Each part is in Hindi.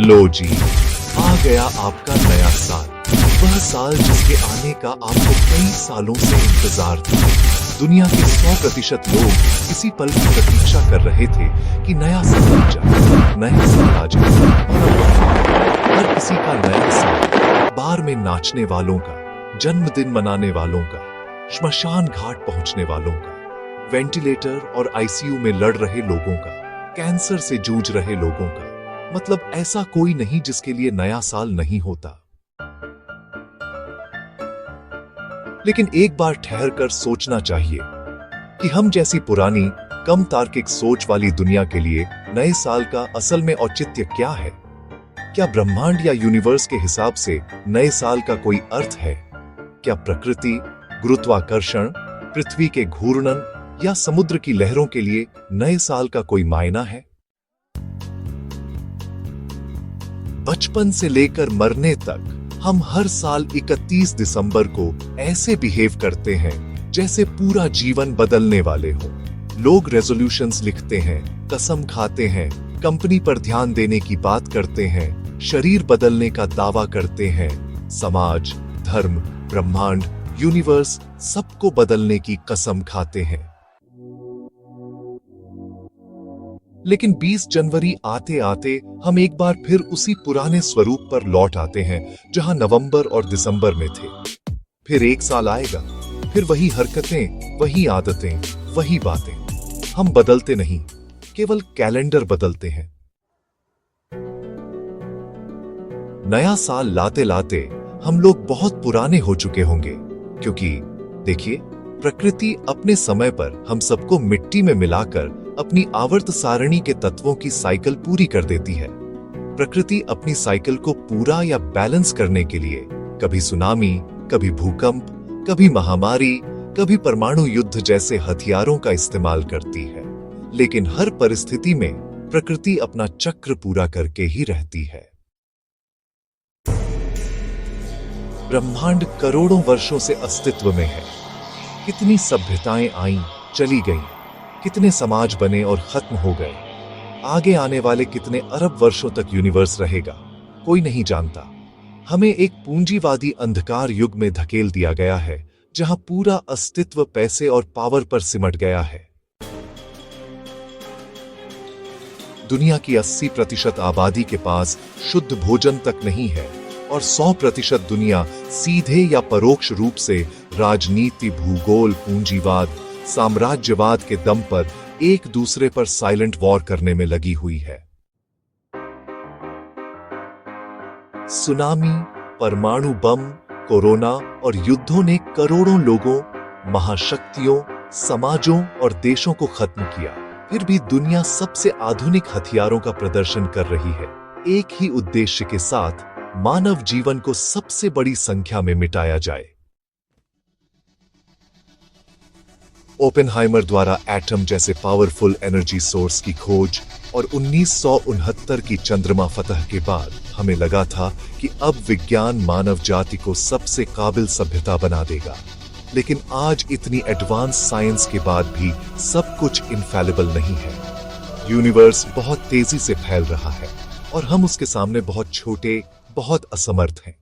लो जी, आ गया आपका नया साल। वह साल जिसके आने का आपको कई सालों से इंतजार था। दुनिया के 100% लोग इसी पल की प्रतीक्षा कर रहे थे कि नया साल आ जाए, नया साल आ जाए। हर किसी का नया साल बार में नाचने वालों का, जन्मदिन मनाने वालों का, श्मशान घाट पहुंचने वालों का, वेंटिलेटर और आईसीयू में लड़ रहे लोगों का, कैंसर से जूझ रहे लोगों का। मतलब ऐसा कोई नहीं जिसके लिए नया साल नहीं होता। लेकिन एक बार ठहर कर सोचना चाहिए कि हम जैसी पुरानी, कम तार्किक सोच वाली दुनिया के लिए नए साल का असल में औचित्य क्या है? क्या ब्रह्मांड या यूनिवर्स के हिसाब से नए साल का कोई अर्थ है? क्या प्रकृति, गुरुत्वाकर्षण, पृथ्वी के घूर्णन या समुद्र की लहरों के लिए नए साल का कोई मायना है? बचपन से लेकर मरने तक हम हर साल 31 दिसंबर को ऐसे बिहेव करते हैं जैसे पूरा जीवन बदलने वाले हो। लोग रेजोल्यूशंस लिखते हैं, कसम खाते हैं, कंपनी पर ध्यान देने की बात करते हैं, शरीर बदलने का दावा करते हैं, समाज, धर्म, ब्रह्मांड, यूनिवर्स सबको बदलने की कसम खाते हैं। लेकिन 20 जनवरी आते आते हम एक बार फिर उसी पुराने स्वरूप पर लौट आते हैं जहां नवंबर और दिसंबर में थे। फिर एक साल आएगा, फिर वही हरकतें, वही आदतें, वही बातें। हम बदलते नहीं, केवल कैलेंडर बदलते हैं। नया साल लाते लाते हम लोग बहुत पुराने हो चुके होंगे, क्योंकि देखिए, प्रकृति अपने समय पर हम सबको मिट्टी में मिलाकर अपनी आवर्त सारणी के तत्वों की साइकिल पूरी कर देती है। प्रकृति अपनी साइकिल को पूरा या बैलेंस करने के लिए कभी सुनामी, कभी भूकंप, कभी महामारी, कभी परमाणु युद्ध जैसे हथियारों का इस्तेमाल करती है। लेकिन हर परिस्थिति में प्रकृति अपना चक्र पूरा करके ही रहती है। ब्रह्मांड करोड़ों वर्षों से अस्तित्व में है। कितनी सभ्यताएं आईं, चली गईं, कितने समाज बने और खत्म हो गए। आगे आने वाले कितने अरब वर्षों तक यूनिवर्स रहेगा, कोई नहीं जानता। हमें एक पूंजीवादी अंधकार युग में धकेल दिया गया है, जहां पूरा अस्तित्व पैसे और पावर पर सिमट गया है। दुनिया की 80% आबादी के पास शुद्ध भोजन तक नहीं है और 100% दुनिया सीधे या परोक्ष रूप से राजनीति, भूगोल, पूंजीवाद, साम्राज्यवाद के दम पर एक दूसरे पर साइलेंट वॉर करने में लगी हुई है। सुनामी, परमाणु बम, कोरोना और युद्धों ने करोड़ों लोगों, महाशक्तियों, समाजों और देशों को खत्म किया। फिर भी दुनिया सबसे आधुनिक हथियारों का प्रदर्शन कर रही है, एक ही उद्देश्य के साथ, मानव जीवन को सबसे बड़ी संख्या में मिटाया जाए। ओपेनहाइमर द्वारा एटम जैसे पावरफुल एनर्जी सोर्स की खोज और 1969 की चंद्रमा फतह के बाद हमें लगा था कि अब विज्ञान मानव जाति को सबसे काबिल सभ्यता बना देगा। लेकिन आज इतनी एडवांस साइंस के बाद भी सब कुछ इनफैलिबल नहीं है। यूनिवर्स बहुत तेजी से फैल रहा है और हम उसके सामने बहुत छोटे, बहुत असमर्थ हैं।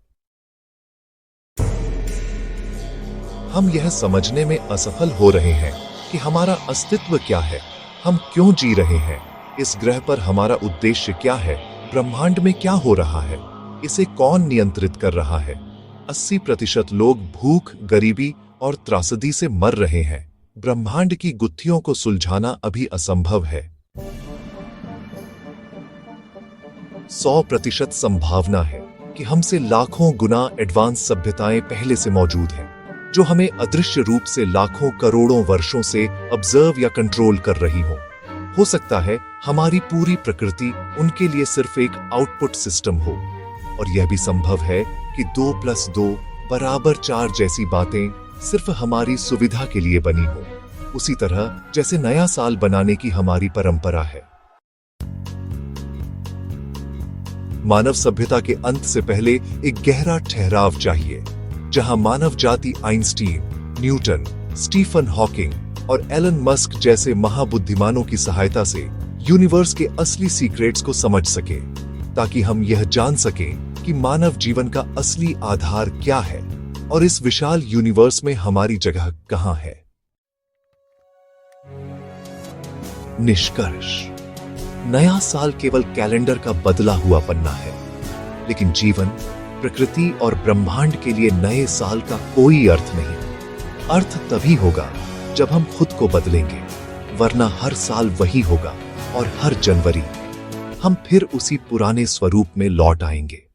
हम यह समझने में असफल हो रहे हैं कि हमारा अस्तित्व क्या है, हम क्यों जी रहे हैं, इस ग्रह पर हमारा उद्देश्य क्या है, ब्रह्मांड में क्या हो रहा है, इसे कौन नियंत्रित कर रहा है। 80% लोग भूख, गरीबी और त्रासदी से मर रहे हैं। ब्रह्मांड की गुत्थियों को सुलझाना अभी असंभव है। 100% संभावना है कि हमसे लाखों गुना एडवांस सभ्यताएं पहले से मौजूद हैं, जो हमें अदृश्य रूप से लाखों करोड़ों वर्षों से ऑब्जर्व या कंट्रोल कर रही हो सकता है हमारी पूरी प्रकृति उनके लिए सिर्फ एक आउटपुट सिस्टम हो। और यह भी संभव है कि 2+2 = 4 जैसी बातें सिर्फ हमारी सुविधा के लिए बनी हो, उसी तरह जैसे नया साल बनाने की हमारी परंपरा है। मानव सभ्यता के अंत से पहले एक गहरा ठहराव चाहिए, जहां मानव जाति आइंस्टीन, न्यूटन, स्टीफन हॉकिंग और एलन मस्क जैसे महाबुद्धिमानों की सहायता से यूनिवर्स के असली सीक्रेट्स को समझ सके, ताकि हम यह जान सकें कि मानव जीवन का असली आधार क्या है और इस विशाल यूनिवर्स में हमारी जगह कहां है। निष्कर्ष, नया साल केवल कैलेंडर का बदला हुआ पन्ना है, लेकिन जीवन, प्रकृति और ब्रह्मांड के लिए नए साल का कोई अर्थ नहीं। अर्थ तभी होगा जब हम खुद को बदलेंगे, वरना हर साल वही होगा और हर जनवरी हम फिर उसी पुराने स्वरूप में लौट आएंगे।